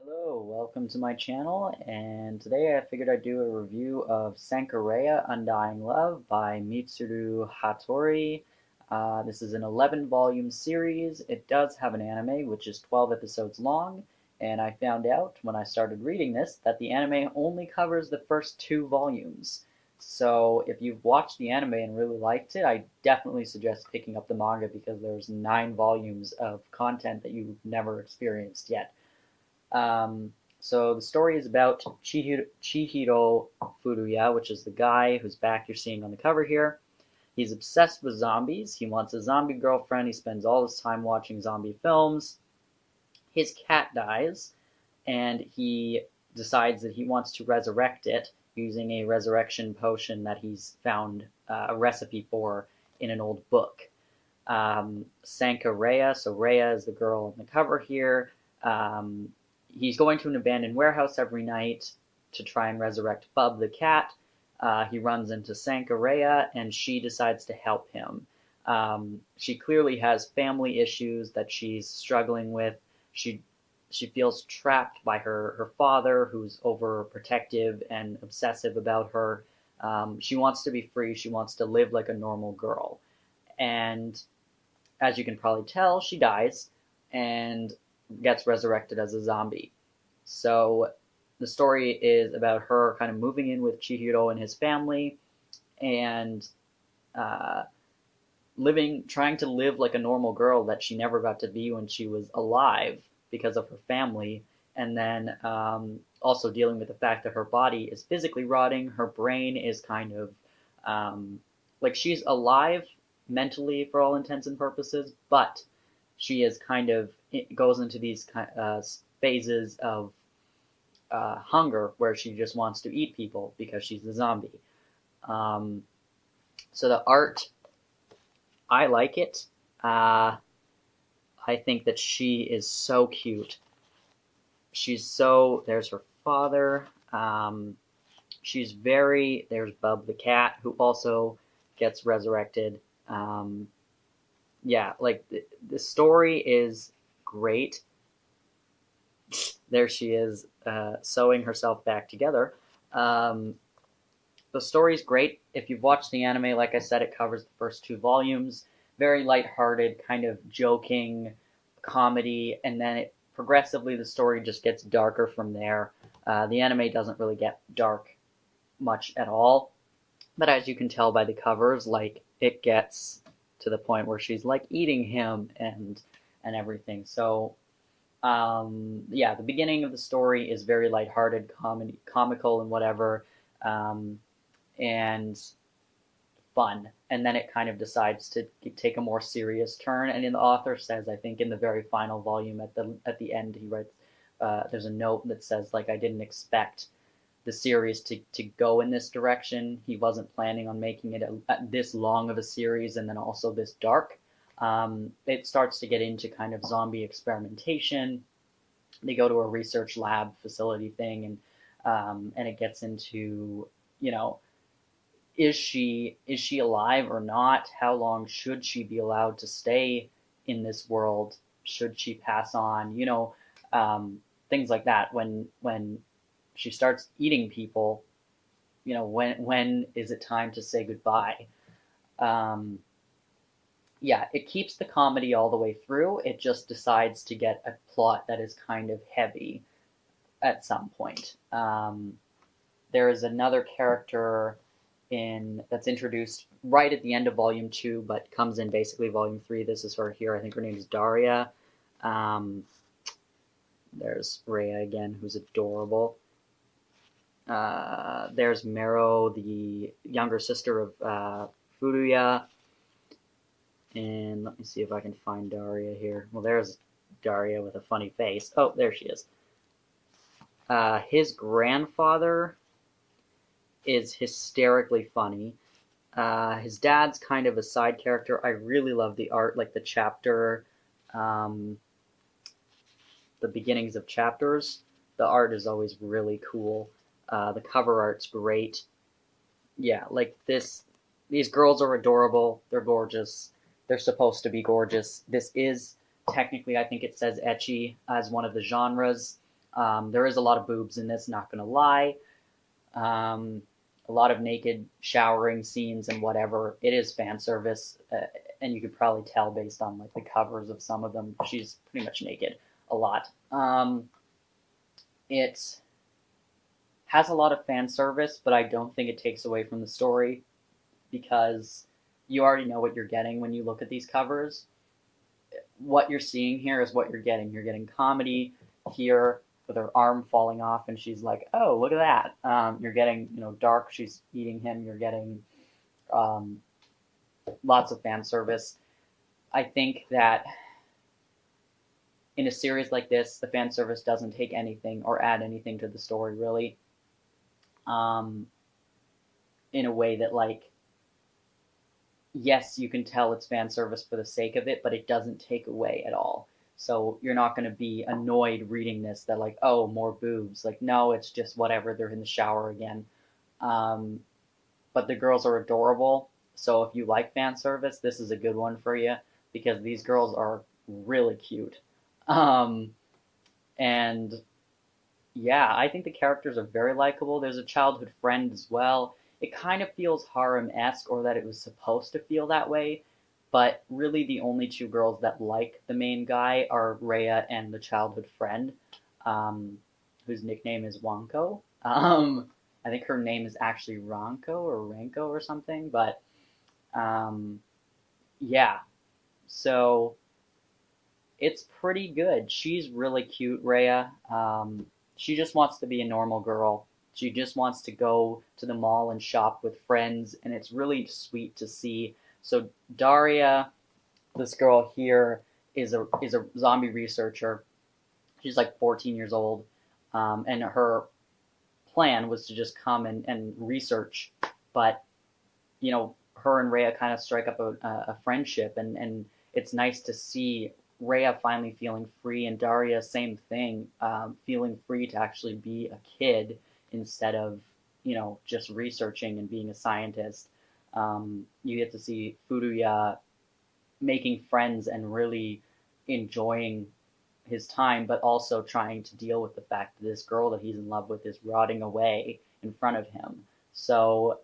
Hello, welcome to my channel, and today I figured I'd do a review of Sankarea Undying Love by Mitsuru Hattori. This is an 11-volume series. It does have an anime, which is 12 episodes long, and I found out when I started reading this that the anime only covers the first 2 volumes. So if you've watched the anime and really liked it, I definitely suggest picking up the manga because there's 9 volumes of content that you've never experienced yet. So the story is about Chihiro Furuya, which is the guy whose back you're seeing on the cover here. He's obsessed with zombies. He wants a zombie girlfriend. He spends all his time watching zombie films. His cat dies, and he decides that he wants to resurrect it using a resurrection potion that he's found a recipe for in an old book. Sankarea, so Rhea is the girl on the cover here. He's going to an abandoned warehouse every night to try and resurrect Bub the cat. He runs into Sankarea, and she decides to help him. She clearly has family issues that she's struggling with. She she feels trapped by her father, who's overprotective and obsessive about her. She wants to be free. She wants to live like a normal girl. And as you can probably tell, she dies and gets resurrected as a zombie. So the story is about her kind of moving in with Chihiro and his family and uh, trying to live like a normal girl that she never got to be when she was alive because of her family. And then also dealing with the fact that her body is physically rotting, her brain is kind of like she's alive mentally for all intents and purposes, but she is kind of it goes into these phases of hunger where she just wants to eat people because she's a zombie. Um, so the art, I like it. Uh, I think that she is so cute. She's so. There's her father. She's very. There's Bub the cat, who also gets resurrected. Um, yeah, like the story is great. There she is, sewing herself back together. Um, the story's great. If you've watched the anime, like I said, it covers the first 2 volumes. Very lighthearted, kind of joking comedy, and then progressively the story just gets darker from there. The anime doesn't really get dark much at all, but as you can tell by the covers, like it gets to the point where she's like eating him and everything. So yeah, the beginning of the story is very lighthearted, comical, and whatever, um, and fun. And then it kind of decides to take a more serious turn. And the author says, I think in the very final volume, at the end, he writes, there's a note that says like I didn't expect the series to go in this direction. He wasn't planning on making it this long of a series and then also this dark. It starts to get into kind of zombie experimentation. They go to a research lab facility thing, and it gets into, you know, is she alive or not? How long should she be allowed to stay in this world? Should she pass on? Things like that. When she starts eating people, when is it time to say goodbye? Um, yeah, it keeps the comedy all the way through. It just decides to get a plot that is kind of heavy at some point. There is another character in that's introduced right at the end of volume 2, but comes in basically volume 3. This is her here. I think her name is Daria. Um, there's Rhea again, who's adorable. There's Mero, the younger sister of Furuya. And let me see if I can find Daria here. Well, there's Daria with a funny face. Oh, there she is. His grandfather is hysterically funny. His dad's kind of a side character. I really love the art, like the chapter, um, the beginnings of chapters. The art is always really cool. The cover art's great. Yeah, like this. These girls are adorable. They're gorgeous. They're supposed to be gorgeous. This is technically, I think it says ecchi as one of the genres. There is a lot of boobs in this, not gonna lie. Um, a lot of naked showering scenes and whatever. It is fan service, and you could probably tell based on like the covers of some of them. She's pretty much naked a lot. It has a lot of fan service, but I don't think it takes away from the story because you already know what you're getting when you look at these covers. What you're seeing here is what you're getting. You're getting comedy here with her arm falling off, and she's like, "Oh, look at that." You're getting, dark. She's eating him. You're getting um, lots of fan service. I think that in a series like this, the fan service doesn't take anything or add anything to the story, really. Um, in a way that, like, yes, you can tell it's fan service for the sake of it, but it doesn't take away at all. So you're not going to be annoyed reading this that, like, oh, more boobs. Like, no, it's just whatever. They're in the shower again. Um, but the girls are adorable. So if you like fan service, this is a good one for you because these girls are really cute. Um, and yeah, I think the characters are very likable. There's a childhood friend as well. It kind of feels harem-esque, or that it was supposed to feel that way, but really the only two girls that like the main guy are Rhea and the childhood friend, um, whose nickname is Wanko. I think her name is actually Ranko or Ranko or something, but um, yeah. So it's pretty good. She's really cute, Rhea. She just wants to be a normal girl. She just wants to go to the mall and shop with friends, and it's really sweet to see. So Daria, this girl here, is a zombie researcher. She's like 14 years old, and her plan was to just come and research, but her and Rhea kind of strike up a friendship, and it's nice to see Rhea finally feeling free, and Daria, same thing, feeling free to actually be a kid instead of, just researching and being a scientist. You get to see Furuya making friends and really enjoying his time, but also trying to deal with the fact that this girl that he's in love with is rotting away in front of him. So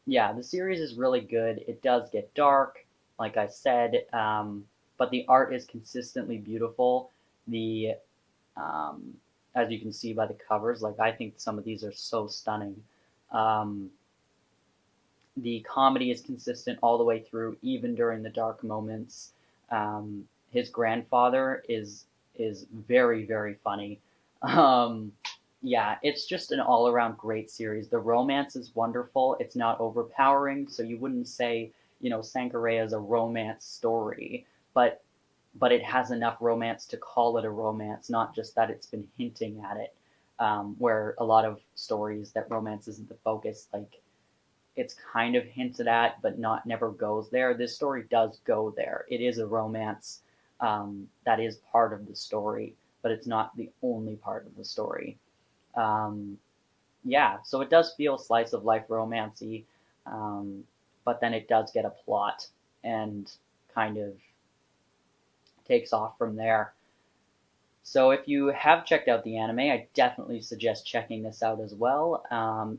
yeah, the series is really good. It does get dark, like I said, but the art is consistently beautiful. The um, as you can see by the covers, like I think some of these are so stunning. Um, the comedy is consistent all the way through, even during the dark moments. His grandfather is very very funny. Um, yeah, it's just an all around great series. The romance is wonderful. It's not overpowering, so you wouldn't say, Sankarea is a romance story, but it has enough romance to call it a romance, not just that it's been hinting at it. Where a lot of stories that romance isn't the focus, like it's kind of hinted at, but not never goes there. This story does go there. It is a romance that is part of the story, but it's not the only part of the story. Um, yeah, so it does feel slice of life romancy, um, but then it does get a plot and kind of takes off from there. So if you have checked out the anime, I definitely suggest checking this out as well.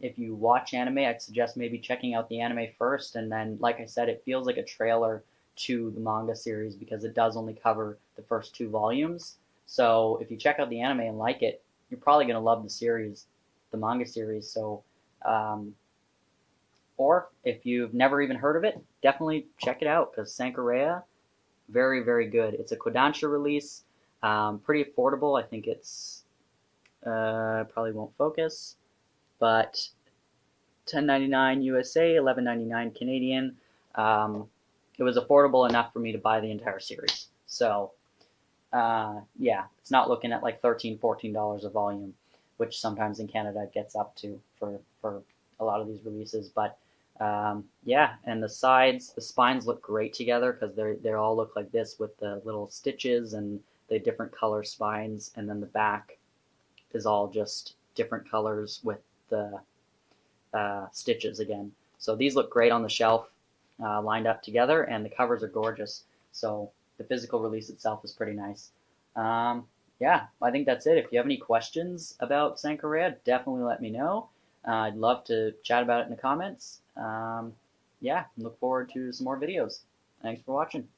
If you watch anime, I'd suggest maybe checking out the anime first, and then, like I said, it feels like a trailer to the manga series because it does only cover the first two volumes. So if you check out the anime and like it, you're probably going to love the series, the manga series. So, or if you've never even heard of it, definitely check it out because Sankarea, very, very good. It's a Kodansha release, pretty affordable. I think it's probably won't focus, but $10.99 USA, $11.99 Canadian. It was affordable enough for me to buy the entire series. So yeah, it's not looking at like $13, $14 a volume, which sometimes in Canada it gets up to for a lot of these releases. But yeah, and the spines look great together because they all look like this with the little stitches and the different color spines, and then the back is all just different colors with the stitches again. So these look great on the shelf, lined up together, and the covers are gorgeous. So the physical release itself is pretty nice. yeah, I think that's it. If you have any questions about Sankarea, definitely let me know. I'd love to chat about it in the comments. Yeah, look forward to some more videos. Thanks for watching.